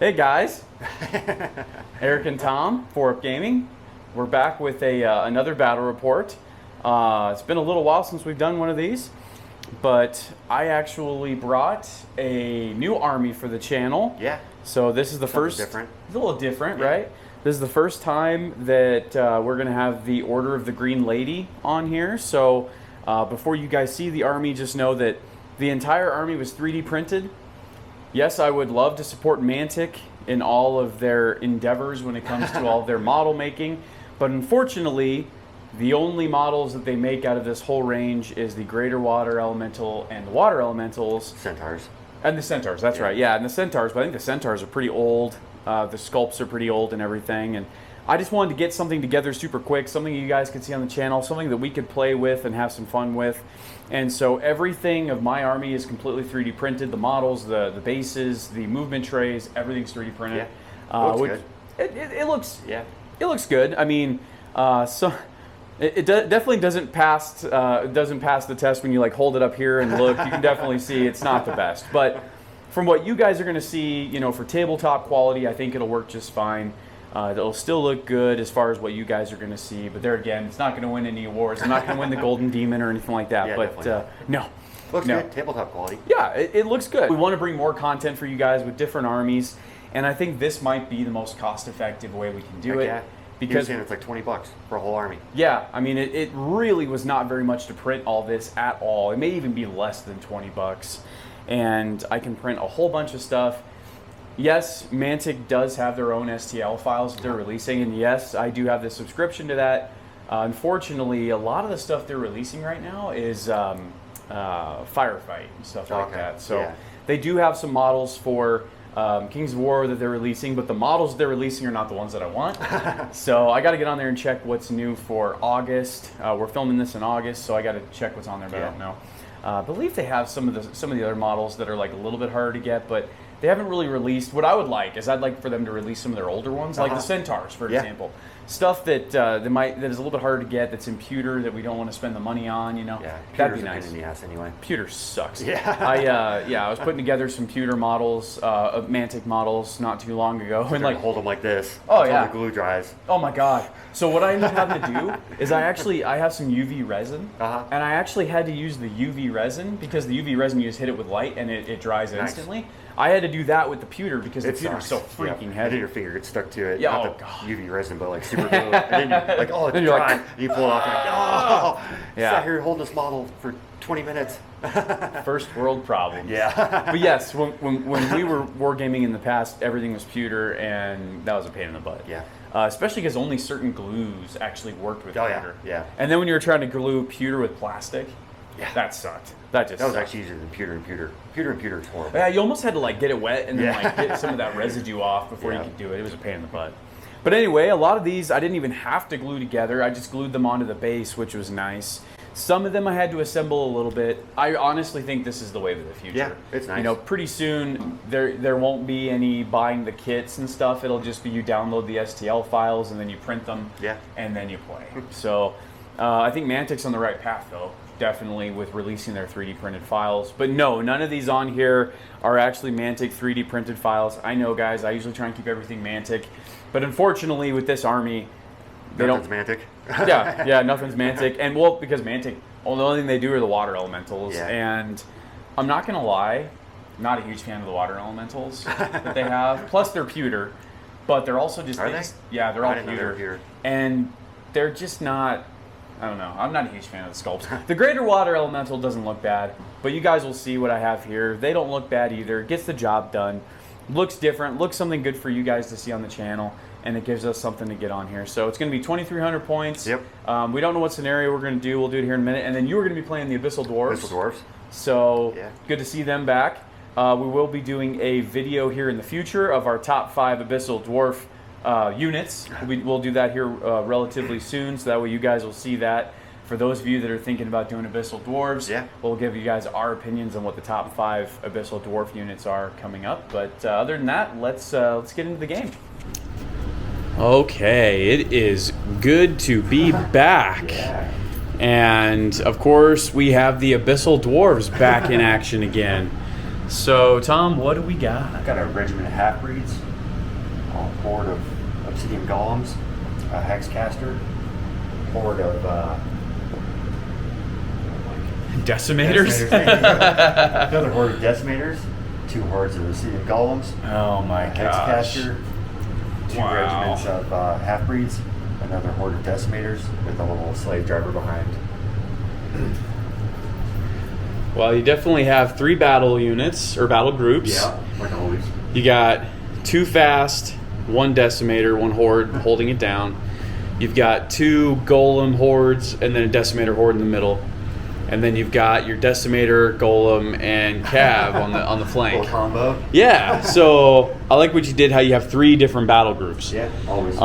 Hey guys, Eric and Tom, 4Up Gaming. We're back with another battle report. It's been a little while since we've done one of these, but I actually brought a new army for the channel. Yeah. So this is the first. Different. It's a little different, Yeah. right? This is the first time that we're going to have the Order of the Green Lady on here. So before you guys see the army, just know that the entire army was 3D printed. Yes, I would love to support Mantic in all of their endeavors when it comes to all of their model making, but unfortunately, the only models that they make out of this whole range is the Greater Water Elemental and the Water Elementals. Centaurs. And the Centaurs, that's right, yeah, and the Centaurs, but I think the Centaurs are pretty old. The sculpts are pretty old and everything, and I just wanted to get something together super quick, something you guys could see on the channel, something that we could play with and have some fun with. And so everything of my army is completely 3D printed. The models, the bases, the movement trays, everything's 3D printed. Yeah. Looks good. It looks, yeah, it looks good. I mean, so definitely doesn't pass the test when you like hold it up here and look. You can definitely see it's not the best, but from what you guys are going to see, you know, for tabletop quality, I think it'll work just fine. It'll still look good as far as what you guys are going to see, but there again, it's not going to win any awards. I'm not going to win the Golden Demon or anything like that. Yeah, but no. Looks good. Tabletop quality. Yeah, it looks good. We want to bring more content for you guys with different armies, and I think this might be the most cost-effective way we can do it. Yeah. Because it's like $20 for a whole army. Yeah, I mean, it really was not very much to print all this at all. It may even be less than $20, and I can print a whole bunch of stuff. Yes, Mantic does have their own STL files that they're releasing, and yes, I do have the subscription to that. Unfortunately, a lot of the stuff they're releasing right now is Firefight and stuff like that. So they do have some models for Kings of War that they're releasing, but the models they're releasing are not the ones that I want. So I got to get on there and check what's new for August. We're filming this in August, so I got to check what's on there, but I don't know. I believe they have some of the other models that are like a little bit harder to get, but they haven't really released. What I would like is I'd like for them to release some of their older ones, like the Centaurs, for example. Stuff that that is a little bit harder to get, that's in pewter, that we don't want to spend the money on. You know, that'd be nice. In the ass anyway. Pewter sucks. Yeah. I was putting together some pewter models, of Mantic models, not too long ago, and like hold them like this. Oh until yeah. The glue dries. Oh my god. So what I ended up having to do is I have some UV resin, and I actually had to use the UV resin because the UV resin you just hit it with light and it dries instantly. I had to do that with the pewter because the pewter is so freaking heavy. And your finger gets stuck to it. Yeah, not the UV resin, but like super glue. And then you're like, oh, it's dry. And you pull it off and you're like, oh, sat here holding this model for 20 minutes. First world problems. Yeah. But yes, when we were wargaming in the past, everything was pewter, and that was a pain in the butt. Yeah. Especially because only certain glues actually worked with pewter. Yeah. And then when you were trying to glue pewter with plastic, that sucked. That was sucked. Actually easier than pewter and pewter. Pewter and pewter is horrible. Yeah, you almost had to like get it wet and then like get some of that residue off before you could do it. It was a pain in the butt. But anyway, a lot of these I didn't even have to glue together. I just glued them onto the base, which was nice. Some of them I had to assemble a little bit. I honestly think this is the way of the future. Yeah, it's nice. You know, pretty soon there won't be any buying the kits and stuff. It'll just be you download the STL files and then you print them and then you play. So I think Mantic's on the right path though. Definitely with releasing their 3D printed files. But no, none of these on here are actually Mantic 3D printed files. I know, guys, I usually try and keep everything Mantic. But unfortunately, with this army, nothing's Mantic. Nothing's Mantic. And well, because Mantic, the only thing they do are the water elementals. Yeah. And I'm not going to lie, I'm not a huge fan of the water elementals that they have. Plus, they're pewter. But they're also just... Are they? Yeah, they're all pewter. And they're just not... I don't know. I'm not a huge fan of the sculpts. The Greater Water Elemental doesn't look bad, but you guys will see what I have here. They don't look bad either. Gets the job done. Looks different. Looks something good for you guys to see on the channel, and it gives us something to get on here. So it's going to be 2,300 points. Yep. We don't know what scenario we're going to do. We'll do it here in a minute. And then you are going to be playing the Abyssal Dwarfs. Abyssal Dwarfs. So good to see them back. We will be doing a video here in the future of our top 5 Abyssal Dwarf units. We'll do that here relatively soon, so that way you guys will see that. For those of you that are thinking about doing Abyssal Dwarves, we'll give you guys our opinions on what the top 5 Abyssal Dwarf units are coming up. But other than that, let's get into the game. Okay, it is good to be back. And of course, we have the Abyssal Dwarves back in action again. So, Tom, what do we got? I've got a regiment of half-breeds. horde of obsidian golems, a hex caster, horde of Decimators? another horde of decimators, 2 hordes of obsidian golems, Oh my a hex gosh. caster, 2 Wow. regiments of half-breeds, another horde of decimators with a little slave driver behind. Well, you definitely have 3 battle units or battle groups. Yeah, like always. You got 2 fast, 1 decimator, 1 horde holding it down. You've got 2 golem hordes and then a decimator horde in the middle. And then you've got your decimator, golem, and cav on the flank. Little combo. Yeah, so I like what you did, how you have 3 different battle groups. Yeah, always.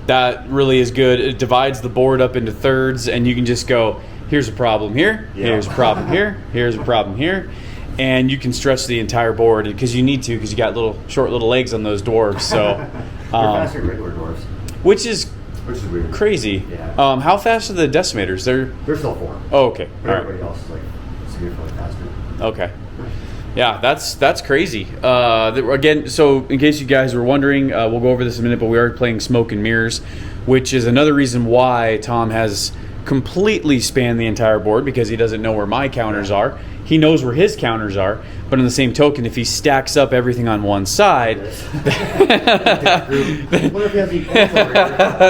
That really is good. It divides the board up into thirds, and you can just go, here's a problem here, here's a problem here, here's a problem here. And you can stretch the entire board because you need to, because you got short little legs on those dwarves. So, They're faster than regular dwarves, which is weird. crazy. Yeah. How fast are the decimators? They're still 4. Oh, okay. But All right. everybody else is like significantly faster. Okay. Yeah, that's crazy. Again, so in case you guys were wondering, we'll go over this in a minute, but we are playing Smoke and Mirrors, which is another reason why Tom has completely spanned the entire board, because he doesn't know where my counters are. He knows where his counters are, but in the same token, if he stacks up everything on one side,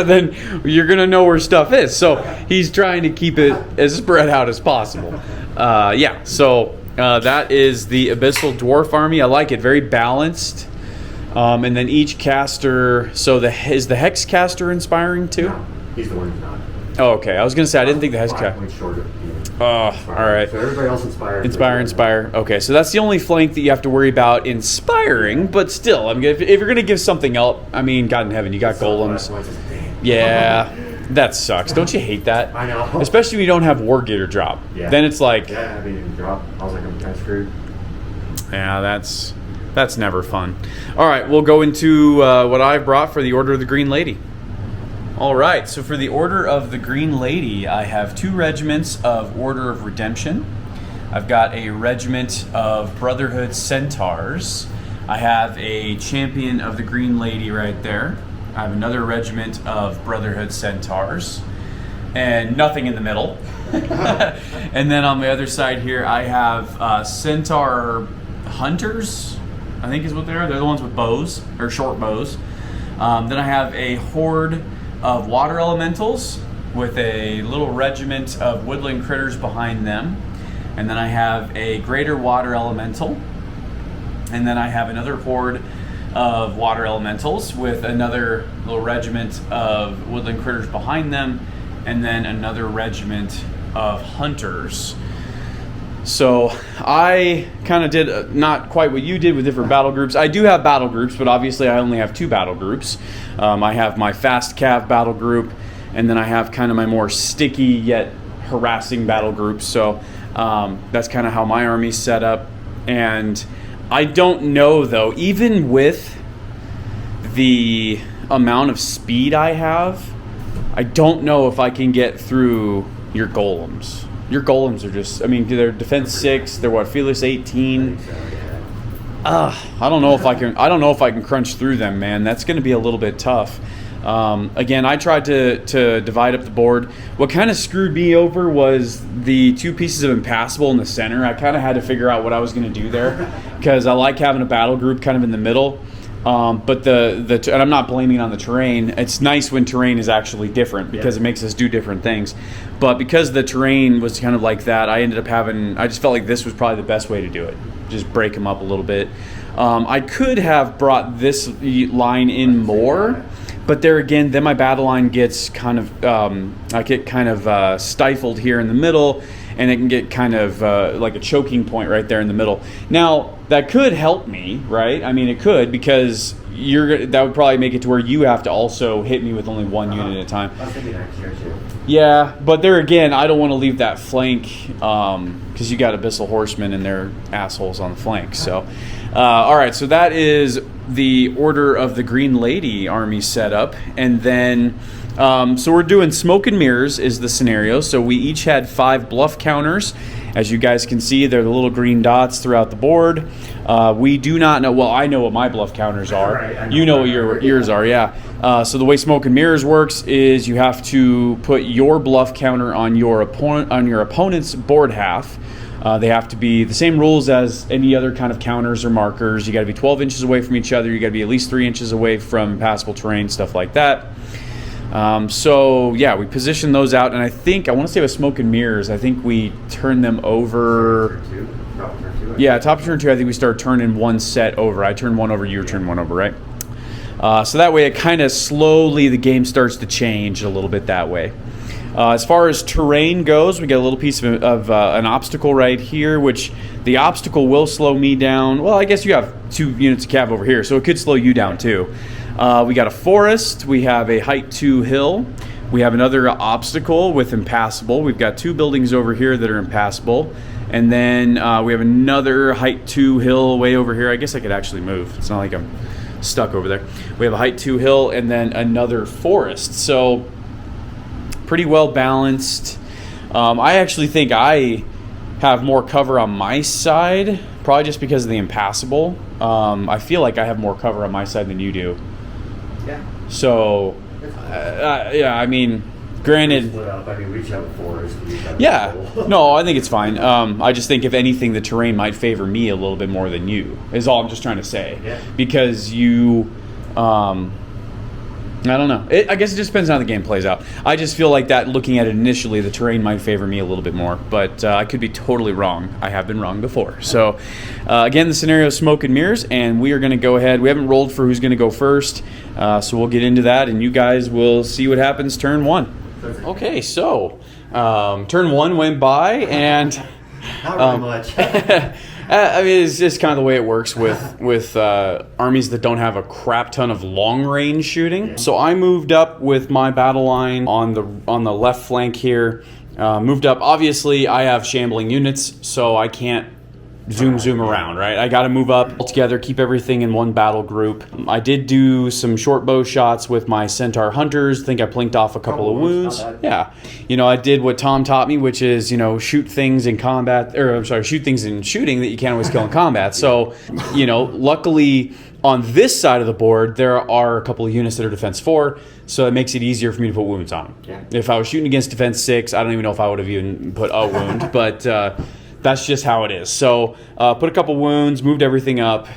then you're going to know where stuff is. So he's trying to keep it as spread out as possible. So that is the Abyssal Dwarf Army. I like it. Very balanced. And then each caster, so is the Hex caster inspiring too? No, he's the one who's not. Oh, okay. I was going to say, I didn't think the Hex 5 caster. points short of being All right. So everybody else inspired. Inspire. Okay, so that's the only flank that you have to worry about inspiring, but still, I mean, if you're going to give something else, I mean, God in heaven, you got golems. Yeah, that sucks. Don't you hate that? I know. Especially when you don't have War Gator drop. Yeah. Then it's like, Yeah, I mean, drop. I was like, I'm kind of screwed. yeah, that's never fun. All right, we'll go into what I brought for the Order of the Green Lady. All right, so for the Order of the Green Lady, I have 2 regiments of Order of Redemption. I've got a regiment of Brotherhood Centaurs. I have a champion of the Green Lady right there. I have another regiment of Brotherhood Centaurs, and nothing in the middle. And then on the other side here, I have Centaur Hunters, I think is what they are. They're the ones with bows, or short bows. Then I have a horde of water elementals with a little regiment of woodland critters behind them. And then I have a greater water elemental. And then I have another horde of water elementals with another little regiment of woodland critters behind them. And then another regiment of hunters. So I kind of did not quite what you did with different battle groups. I do have battle groups, but obviously I only have 2 battle groups. I have my fast cav battle group, and then I have kind of my more sticky yet harassing battle group. So that's kind of how my army's set up. And I don't know, though, even with the amount of speed I have, I don't know if I can get through your golems. Your golems are just, I mean, they're defense 6, they're what, fearless 18? I don't know if I can crunch through them, man. That's going to be a little bit tough. Again, I tried to divide up the board. What kind of screwed me over was the 2 pieces of impassable in the center. I kind of had to figure out what I was going to do there, because I like having a battle group kind of in the middle. But and I'm not blaming it on the terrain. It's nice when terrain is actually different, because it makes us do different things. But because the terrain was kind of like that, I just felt like this was probably the best way to do it. Just break them up a little bit. I could have brought this line in more, but there again, then my battle line gets kind of, stifled here in the middle, and it can get kind of like a choking point right there in the middle. Now, that could help me, right? I mean, it could, because that would probably make it to where you have to also hit me with only 1 unit at a time. I was thinking next year too. Yeah, but there again, I don't want to leave that flank, because you got Abyssal Horsemen and they're assholes on the flank. So, all right, so that is the Order of the Green Lady army setup. And then So we're doing smoke and mirrors is the scenario. So we each had 5 bluff counters. As you guys can see, they're the little green dots throughout the board. We do not know. Well, I know what my bluff counters are. Right, You know what yours are, yeah. So the way smoke and mirrors works is you have to put your bluff counter on your opponent's board half. They have to be the same rules as any other kind of counters or markers. You got to be 12 inches away from each other. You got to be at least 3 inches away from passable terrain, stuff like that. So yeah, we position those out, and I want to say with smoke and mirrors, I think we turn them over. Yeah, top of turn 2, I think we start turning one set over. I turn one over, you turn one over, right? So that way it kind of slowly, the game starts to change a little bit that way. As far as terrain goes, we get a little piece of an obstacle right here, which the obstacle will slow me down. Well, I guess you have 2 units of cav over here, so it could slow you down too. We got a forest, we have a height 2 hill, we have another obstacle with impassable. We've got 2 buildings over here that are impassable, and then we have another height 2 hill way over here. I guess I could actually move. It's not like I'm stuck over there. We have a height 2 hill and then another forest. So pretty well balanced. I actually think I have more cover on my side, probably just because of the impassable. I feel like I have more cover on my side than you do. Yeah. So, yeah, I mean, granted. Split up. I mean, we each have a forest. Yeah. No, I think it's fine. I just think if anything, the terrain might favor me a little bit more than you, is all I'm just trying to say. Yeah. Because you, I don't know. I guess it just depends on how the game plays out. I just feel like that, looking at it initially, the terrain might favor me a little bit more. But I could be totally wrong. I have been wrong before. So, again, the scenario is smoke and mirrors, and we are going to go ahead. We haven't rolled for who's going to go first, so we'll get into that, and you guys will see what happens turn 1. Okay, so turn 1 went by, and not really much. I mean, it's just kind of the way it works with armies that don't have a crap ton of long range shooting. Yeah. So I moved up with my battle line on the left flank here. Moved up. Obviously, I have shambling units, so I can't zoom around, right? I got to move up together, keep everything in one battle group. I did do some short bow shots with my centaur hunters. I think I plinked off a couple of wounds. Yeah. I did what Tom taught me, which is, shoot things in combat, or I'm sorry, shoot things in shooting that you can't always kill in combat. So, luckily on this side of the board, there are a couple of units that are defense 4, so it makes it easier for me to put wounds on. Yeah. If I was shooting against defense 6, I don't even know if I would have even put a wound, but that's just how it is. So put a couple wounds, moved everything up.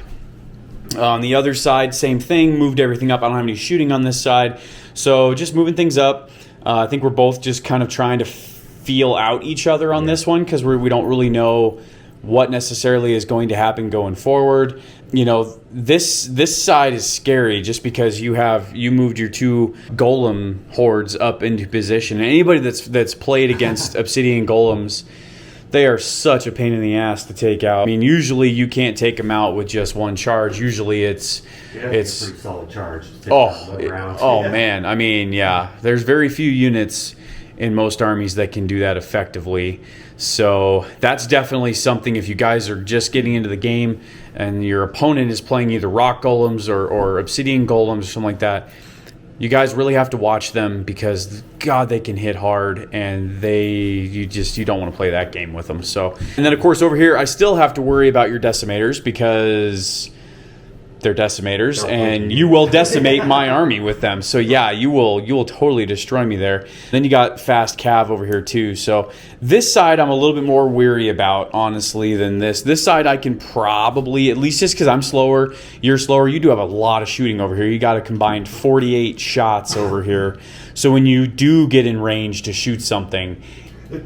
On the other side, same thing, moved everything up. I don't have any shooting on this side. So just moving things up. I think we're both just kind of trying to feel out each other on this one, because we don't really know what necessarily is going to happen going forward. This side is scary just because you moved your 2 golem hordes up into position. And anybody that's played against obsidian golems, they are such a pain in the ass to take out. I mean, usually you can't take them out with just one charge. Usually it's a pretty solid charge. Man. I mean, yeah. There's very few units in most armies that can do that effectively. So that's definitely something, if you guys are just getting into the game and your opponent is playing either rock golems or obsidian golems or something like that, you guys really have to watch them, because God, they can hit hard, and you don't want to play that game with them. So, and then of course over here I still have to worry about your decimators, because they're decimators, and you will decimate my army with them. So yeah, you will totally destroy me there. Then you got fast cav over here too. So this side I'm a little bit more weary about, honestly, than this. This side I can probably, at least just because I'm slower, you're slower, you do have a lot of shooting over here. You got a combined 48 shots over here. So when you do get in range to shoot something,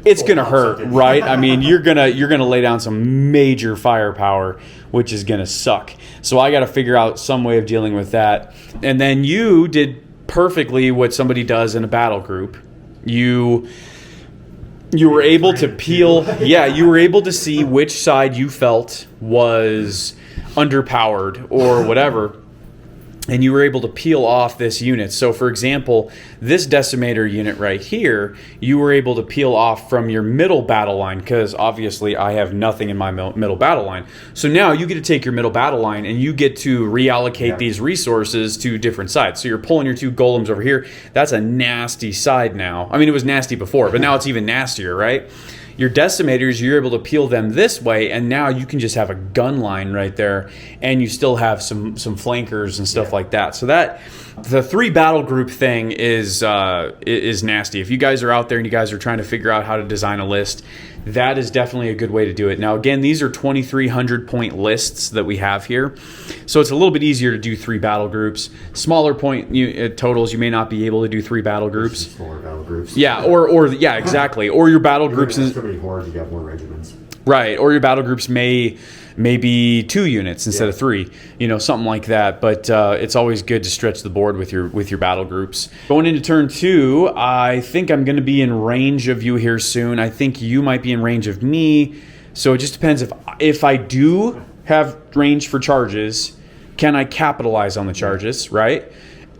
it's gonna hurt, right? I mean, you're gonna lay down some major firepower, which is gonna suck. So I got to figure out some way of dealing with that. And then you did perfectly what somebody does in a battle group. You were able to peel. Yeah, you were able to see which side you felt was underpowered or whatever. and you were able to peel off this unit. So for example, this decimator unit right here, you were able to peel off from your middle battle line, because obviously I have nothing in my middle battle line. So now you get to take your middle battle line and you get to reallocate these resources to different sides. So you're pulling your 2 golems over here. That's a nasty side now. I mean, it was nasty before, but now it's even nastier, right? Your decimators, you're able to peel them this way, and now you can just have a gun line right there, and you still have some flankers and stuff like that. So that the 3 battle group thing is nasty. If you guys are out there and you guys are trying to figure out how to design a list, that is definitely a good way to do it. Now again, these are 2,300 point lists that we have here, so it's a little bit easier to do 3 battle groups. Smaller point totals, you may not be able to do 3 battle groups. Smaller battle groups. Yeah, or yeah, exactly. Or your battle groups is so many hordes, you got more regiments. Right, or your battle groups may be 2 units instead of 3, something like that. But it's always good to stretch the board with your battle groups. Going into turn 2, I think I'm going to be in range of you here soon. I think you might be in range of me. So it just depends if I do have range for charges, can I capitalize on the charges, right?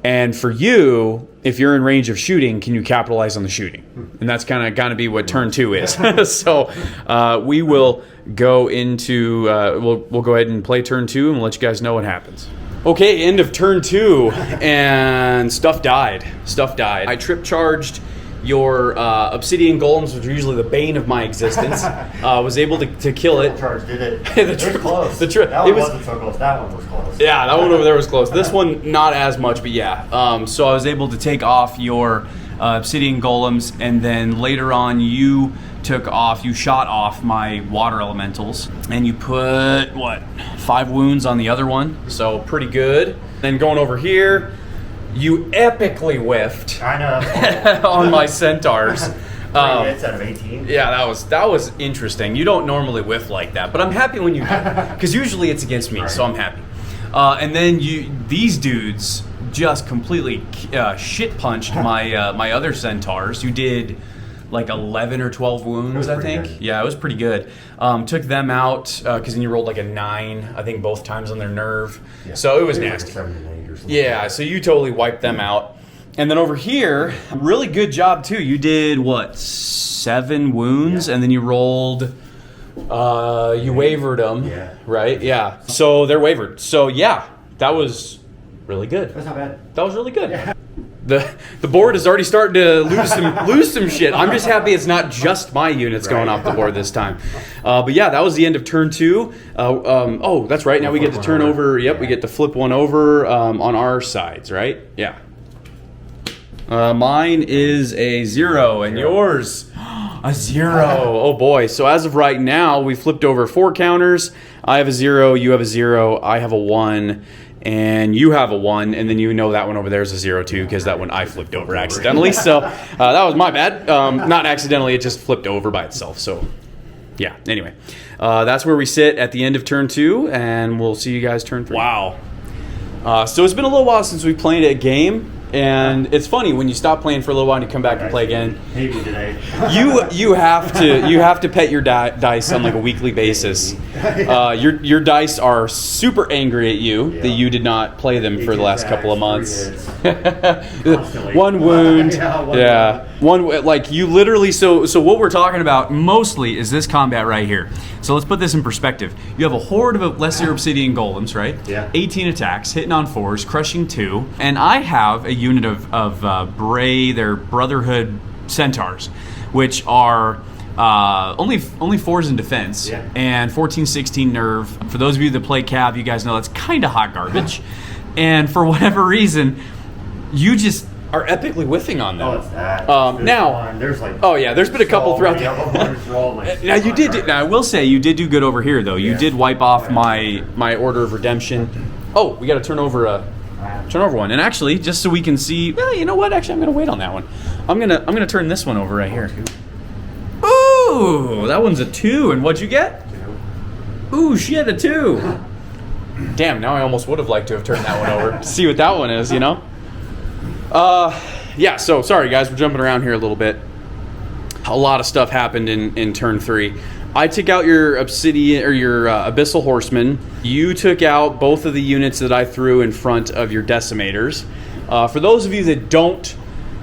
And for you, if you're in range of shooting, can you capitalize on the shooting? And that's kind of going to be what turn 2 is. So we will go into, we'll go ahead and play turn 2 and we'll let you guys know what happens. Okay, end of turn 2, and stuff died. I trip charged your obsidian golems, which are usually the bane of my existence. Was able to kill it. Charge did it. It was close. That one wasn't so close. That one was close. Yeah, that one over there was close. This one, not as much, but yeah. So I was able to take off your obsidian golems, and then later on you shot off my water elementals, and you put, 5 wounds on the other one, so pretty good. Then going over here, you epically whiffed. I know. On my centaurs. 3 hits out of 18. Yeah, that was interesting. You don't normally whiff like that, but I'm happy when you do, because usually it's against me, so I'm happy. And then these dudes just completely shit punched my other centaurs. You did like 11 or 12 wounds, I think. Good. Yeah, it was pretty good. Took them out because then you rolled like a 9, I think, both times on their nerve. Yeah. So it was nasty. Like 7 and 8 or something. Yeah, so you totally wiped them out. And then over here, really good job too. You did 7 wounds, and then you rolled. You wavered them, right? Yeah. So they're wavered. So yeah, that was really good. That's not bad. That was really good. Yeah. The board is already starting to lose some shit. I'm just happy it's not just my units going off the board this time. But yeah, that was the end of turn 2. Oh, that's right. Now we get to turn over. Yep, we get to flip one over on our sides, right? Yeah. Mine is a 0, and yours a 0. Oh boy. So as of right now, we flipped over 4 counters. I have a 0, you have a 0, I have a 1, and you have a 1, and then that one over there is a 0 too, because that one I flipped over accidentally. So that was my bad. Not accidentally, it just flipped over by itself. So yeah, anyway. That's where we sit at the end of turn 2, and we'll see you guys turn 3. Wow. So it's been a little while since we played a game. And it's funny when you stop playing for a little while and you come back and play again. Maybe today. You have to pet your dice on like a weekly basis. Your dice are super angry at you that you did not play them for the last couple of months. 1 wound. One, like you literally. So what we're talking about mostly is this combat right here. So let's put this in perspective. You have a horde of lesser obsidian golems, right? Yeah. 18 attacks, hitting on 4s, crushing 2, and I have a unit of Bray, their Brotherhood centaurs, which are only 4s in defense and 14-16 nerve. For those of you that play Cav, you guys know that's kind of hot garbage. And for whatever reason, you just are epically whiffing on them. Oh, it's that. There's like. Oh yeah, there's been a couple throughout. Now you did. Now I will say you did do good over here though. You did wipe off my Order of Redemption. Oh, we got to turn over one. And actually, just so we can see. Well, you know what? Actually, I'm gonna wait on that one. I'm gonna turn this one over right here. Ooh, that one's a 2. And what'd you get? 2. Ooh, she had a 2. Damn. Now I almost would have liked to have turned that one over to see what that one is. Yeah, so sorry guys, we're jumping around here a little bit. A lot of stuff happened in turn 3. I took out your Obsidian or your Abyssal Horsemen. You took out both of the units that I threw in front of your Decimators. For those of you that don't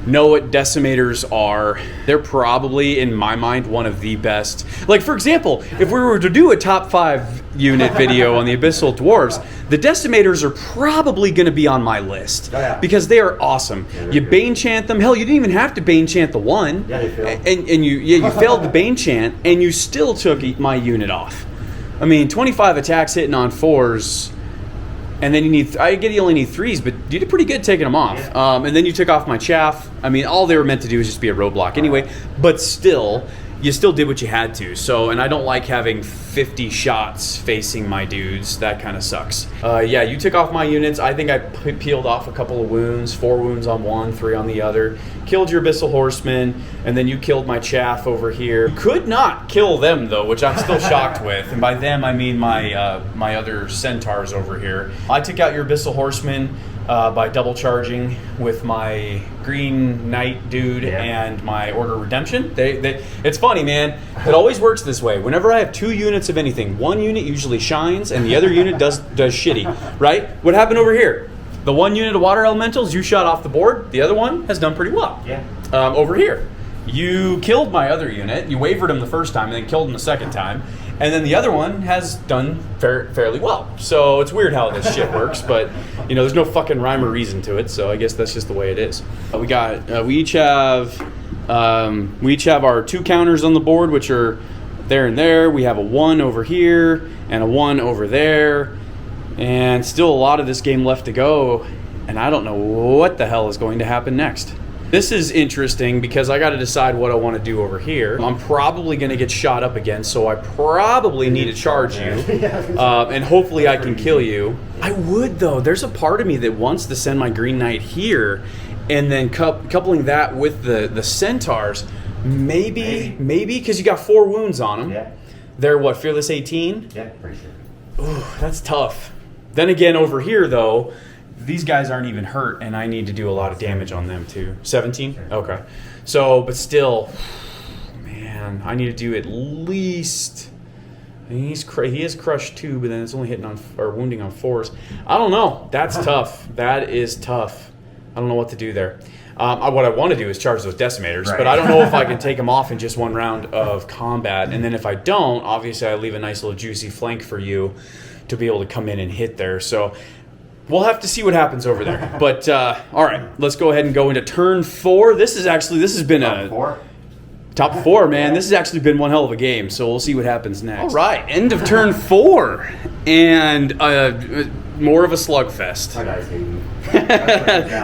know what Decimators are, they're probably, in my mind, one of the best. Like, for example, if we were to do a top 5 unit video on the Abyssal Dwarves, the Decimators are probably going to be on my list because they are awesome. You Bane Chant them. Hell, you didn't even have to Bane Chant the one. Yeah, they failed. And you failed the Bane Chant, and you still took my unit off. I mean, 25 attacks hitting on 4s. And then I get you only need 3s, but you did pretty good taking them off. Yeah. And then you took off my chaff. I mean, all they were meant to do was just be a roadblock anyway. But still, you still did what you had to. So, and I don't like having 50 shots facing my dudes. That kind of sucks. Yeah, you took off my units. I think I peeled off a couple of wounds. 4 wounds on one, 3 on the other. Killed your Abyssal Horsemen, and then you killed my chaff over here. Could not kill them, though, which I'm still shocked with. And by them, I mean my my other centaurs over here. I took out your Abyssal Horsemen by double charging with my Green Knight dude and my Order of Redemption. It's funny, man. It always works this way. Whenever I have 2 units of anything, one unit usually shines and the other unit does shitty, right? What happened over here? The one unit of Water Elementals you shot off the board. The other one has done pretty well. Yeah. Over here, you killed my other unit. You wavered him the first time and then killed him the second time. And then the other one has done fairly well. So it's weird how this shit works, but you know, there's no fucking rhyme or reason to it. So I guess that's just the way it is. We each have our 2 counters on the board, which are there and there. We have a 1 over here and a 1 over there, and still a lot of this game left to go. And I don't know what the hell is going to happen next. This is interesting because I got to decide what I want to do over here. I'm probably going to get shot up again, so I probably need to charge you, and hopefully I can kill you. I would, though. There's a part of me that wants to send my Green Knight here, and then coupling that with the Centaurs. Maybe, because you got 4 wounds on them. Yeah. They're what, Fearless 18? Yeah, pretty sure. Ooh, that's tough. Then again, over here, though, these guys aren't even hurt, and I need to do a lot of damage on them, too. 17? Okay. So, but still, man, I need to do at least... He is crushed 2, but then it's only hitting on or wounding on 4s. I don't know. That's tough. That is tough. I don't know what to do there. What I want to do is charge those Decimators, but I don't know if I can take them off in just one round of combat. And then if I don't, obviously I leave a nice little juicy flank for you to be able to come in and hit there. So we'll have to see what happens over there. But all right, let's go ahead and go into turn 4. This has been top 4, man. This has actually been one hell of a game. So we'll see what happens next. All right, end of turn 4, and more of a slugfest. My guys hate me.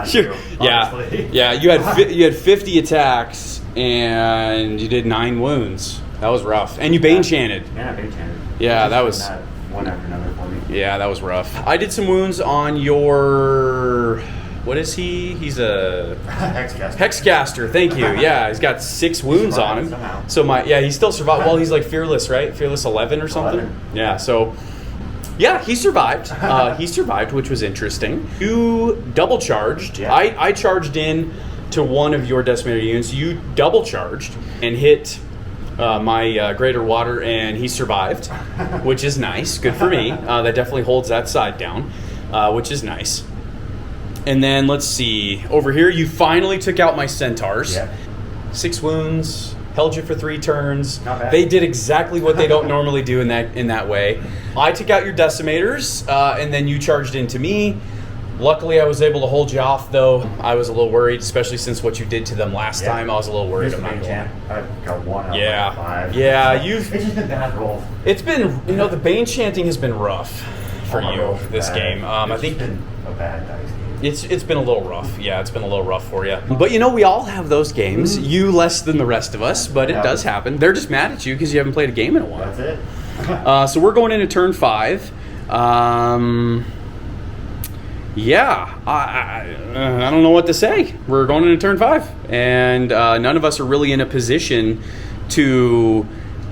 Sure. Yeah. You had 50 attacks and you did 9 wounds. That was rough. And you Bane Chanted. Yeah, Bane Chanted. Yeah, that was one after another for me. Yeah, that was rough. I did some wounds on your... What is he? He's a... Hexcaster, thank you. Yeah, he's got 6 wounds on him. Somehow. So he still survived. Well, he's like Fearless, right? Fearless 11 or something? 11. Yeah, so... Yeah, he survived. He survived, which was interesting. You double charged. Yeah. I charged in to one of your Decimator units. You double charged and hit my Greater Water, and he survived, which is nice. Good for me. That definitely holds that side down, which is nice. And then let's see. Over here, you finally took out my Centaurs. Yeah. 6 wounds. Held you for 3 turns. Not bad. They did exactly what they don't normally do in that way. I took out your Decimators, and then you charged into me. Luckily, I was able to hold you off, though. I was a little worried, especially since what you did to them last time. I was a little worried. I'm not gonna lie. I've got 1 out Yeah. of 5. Yeah, It's just been bad rolls. It's been, the Bane Chanting has been rough for you this game. I think it's been a bad dice game. It's been a little rough. Yeah, it's been a little rough for you. But we all have those games. You less than the rest of us, but it does happen. They're just mad at you because you haven't played a game in a while. That's it. So we're going into turn 5. Yeah, I don't know what to say. We're going into turn 5, and none of us are really in a position to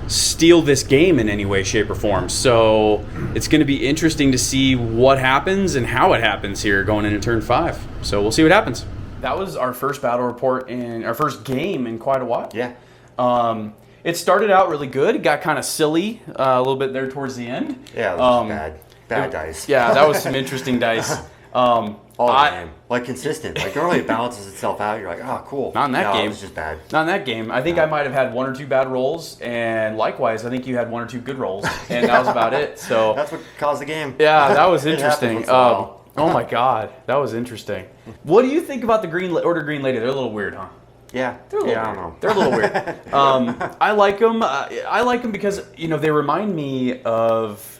steal this game in any way, shape, or form. So it's going to be interesting to see what happens and how it happens here going into turn 5. So we'll see what happens. That was our first battle report in our first game in quite a while. Yeah. It started out really good. It got kind of silly a little bit there towards the end. Yeah, it was bad dice. Yeah, that was some interesting dice. Game. Like consistent. Like normally it balances itself out. You're like, oh, cool. Not in that game. It was just bad. Not in that game. I think I might have had 1 or 2 bad rolls, and likewise, I think you had 1 or 2 good rolls, and that was about it. So that's what caused the game. Yeah, that was interesting. Oh my God, that was interesting. What do you think about the Green Lady? They're a little weird, huh? Yeah. They're a little weird. I don't know. They're a little weird. I like them. I like them because they remind me of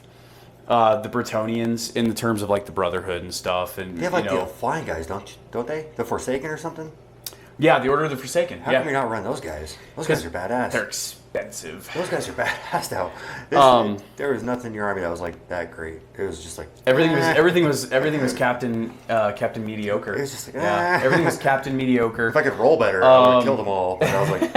the Bretonnians in the terms of like the Brotherhood and stuff, and they have like the flying guys, don't they? The Forsaken or something? Yeah, the Order of the Forsaken. How come you not run those guys? Those guys are badass. They're expensive. Those guys are badass now. There was nothing in your army that was like that great. It was just like everything was Captain Mediocre. It was just like everything was Captain Mediocre. If I could roll better, I would have killed them all. But I was like,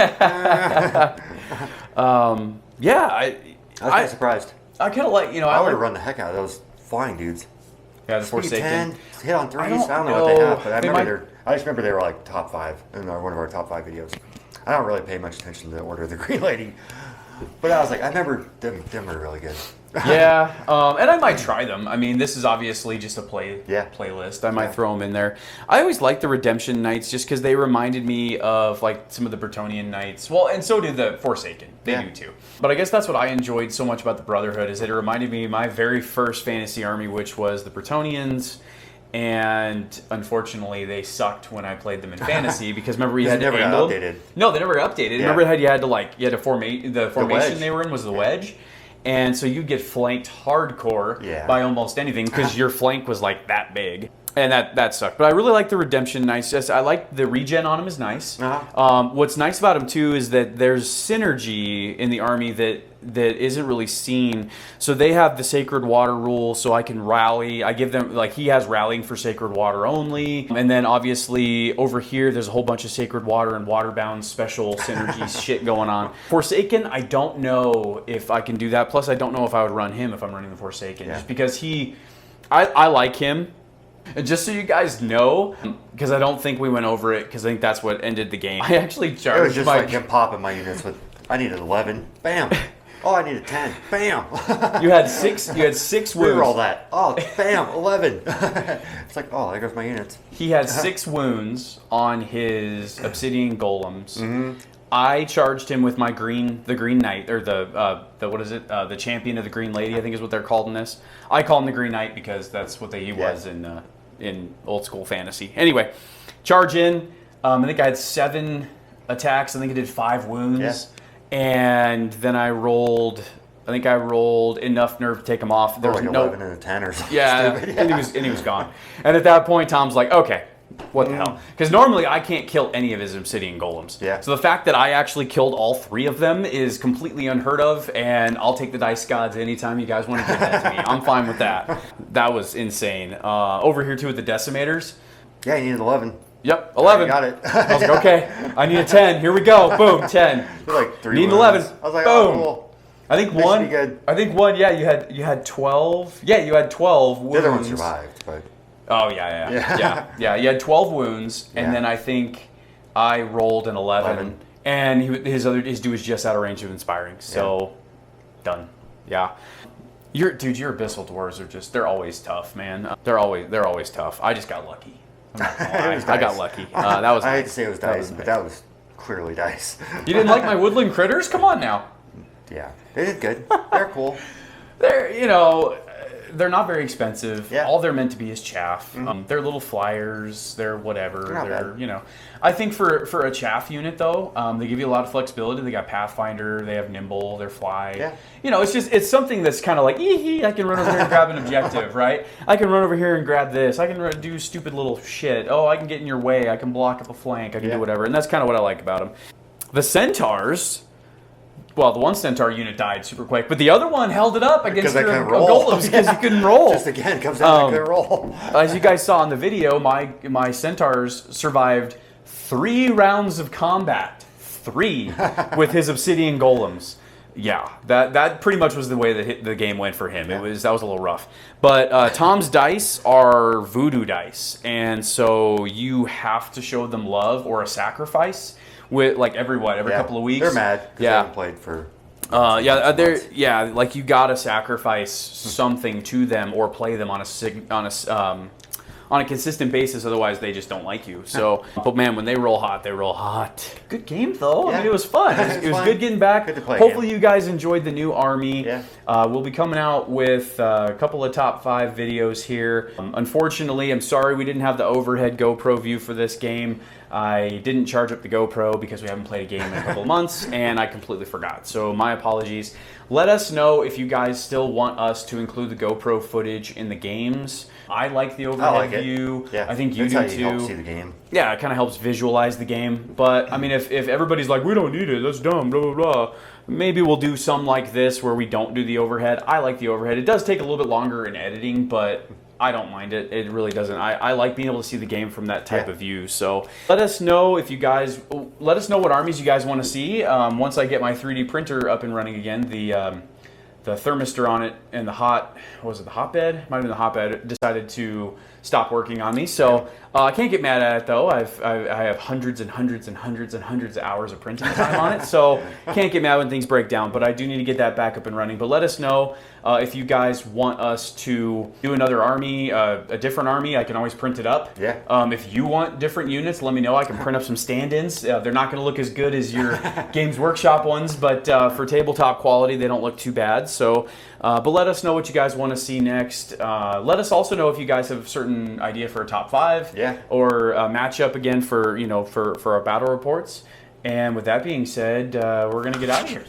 yeah, I was kind of surprised. I kind of like, I would have run the heck out of those flying dudes. Yeah, the Forsaken. 10, hit on 3s. I don't know what they have, but I just remember they were like top 5 in one of our top 5 videos. I don't really pay much attention to the Order of the Green Lady, but I was like, I remember them were really good. Yeah, and I might try them. I mean, this is obviously just a playlist. I might throw them in there. I always liked the Redemption Knights just because they reminded me of like some of the Bretonnian Knights. Well, and so did the Forsaken. They do too. But I guess that's what I enjoyed so much about the Brotherhood is that it reminded me of my very first fantasy army, which was the Bretonnians. And unfortunately, they sucked when I played them in fantasy because remember we had to angle them. No, they never got updated. Yeah. Remember you had to formate the formation they were in was the wedge. And so you'd get flanked hardcore by almost anything because your flank was like that big. And that sucked. But I really like the Redemption Knights. I like the regen on them is nice. What's nice about them too is that there's synergy in the army that isn't really seen. So they have the Sacred Water rule, so I can rally. I give them, like, he has rallying for Sacred Water only. And then obviously over here, there's a whole bunch of Sacred Water and Waterbound special synergy shit going on. Forsaken, I don't know if I can do that. Plus, I don't know if I would run him if I'm running the Forsaken. Just because I like him. And just so you guys know, because I don't think we went over it, because I think that's what ended the game. I actually charged It was just like him popping my units with, I needed 11, bam. Oh, I needed 10, bam. You had six wounds. Reroll that. Oh, bam, 11. It's like, oh, there goes my units. He had 6 wounds on his Obsidian Golems. Mm-hmm. I charged him with my the Green Knight, or the what is it? The Champion of the Green Lady, I think is what they're called in this. I call him the Green Knight because that's what he was in old school fantasy. Anyway, charge in. I think I had 7 attacks. I think I did 5 wounds. Yeah. And then I rolled enough nerve to take him off. There was like 11 and a 10 or something. Yeah, and he was gone. And at that point, Tom's like, okay, what the hell? Because normally I can't kill any of his Obsidian Golems. Yeah. So the fact that I actually killed all 3 of them is completely unheard of, and I'll take the Dice Gods anytime you guys want to give that to me. I'm fine with that. That was insane. Over here too with the Decimators. Yeah, you needed 11. Yep, 11. Got it. I was like, okay, I need a 10. Here we go. Boom, 10. Like 3 need wounds. 11. I was like, boom. oh, cool. I think This one. should be good. I think one. Yeah, you had 12. Yeah, you had 12 wounds. The other one survived, but. Oh yeah. You had 12 wounds, and then I think I rolled an 11. And his dude was just out of range of inspiring. So done. Yeah. Your Abyssal Dwarves are they're always tough, man. They're always tough. I just got lucky. I'm not gonna lie. I got lucky. That was. I hate to say it was dice, but that was clearly dice. You didn't like my woodland critters? Come on now. Yeah, they did good. They're cool. They're not very expensive. Yeah. All they're meant to be is chaff. Mm-hmm. They're little flyers. They're whatever. They're bad. I think for a chaff unit though, they give you a lot of flexibility. They got Pathfinder. They have Nimble. They're fly. Yeah. It's something that's kind of like, I can run over here and grab an objective, right? I can run over here and grab this. I can do stupid little shit. Oh, I can get in your way. I can block up a flank. I can do whatever. And that's kind of what I like about them. The Centaurs. Well, the one Centaur unit died super quick, but the other one held it up against your golems because you couldn't roll. Just again, comes down to couldn't roll. As you guys saw in the video, my Centaurs survived 3 rounds of combat. 3 with his Obsidian Golems. Yeah, that pretty much was the way the game went for him. That was a little rough. But Tom's dice are voodoo dice, and so you have to show them love or a sacrifice with like every couple of weeks. They're mad because they haven't played for. Like you gotta sacrifice something to them or play them on a consistent basis, otherwise they just don't like you. So, but man, when they roll hot, they roll hot. Good game though. I mean, it was fun. It was good getting back. Good to play. Hopefully, you guys enjoyed the new army. Yeah. We'll be coming out with a couple of top 5 videos here. Unfortunately, I'm sorry we didn't have the overhead GoPro view for this game. I didn't charge up the GoPro because we haven't played a game in a couple of months, and I completely forgot. So my apologies. Let us know if you guys still want us to include the GoPro footage in the games. I like the overhead view. Yeah. I think you do too. Help see the game. Yeah, it kind of helps visualize the game. But I mean, if everybody's like, we don't need it, that's dumb, blah blah blah. Maybe we'll do some like this where we don't do the overhead. I like the overhead. It does take a little bit longer in editing, but I don't mind it. It really doesn't. I like being able to see the game from that type of view. So let us know if you guys, let us know what armies you guys want to see. Once I get my 3D printer up and running again, the thermistor on it and the hotbed? Might have been the hotbed decided to stop working on me. So I can't get mad at it though. I have hundreds and hundreds and hundreds and hundreds of hours of printing time on it. So can't get mad when things break down, but I do need to get that back up and running. But let us know if you guys want us to do another army, a different army. I can always print it up. Yeah. If you want different units, let me know. I can print up some stand-ins. They're not going to look as good as your Games Workshop ones, but for tabletop quality, they don't look too bad. So, but let us know what you guys want to see next. Let us also know if you guys have a certain idea for a top 5, or a matchup again for for our battle reports. And with that being said, we're gonna get out of here.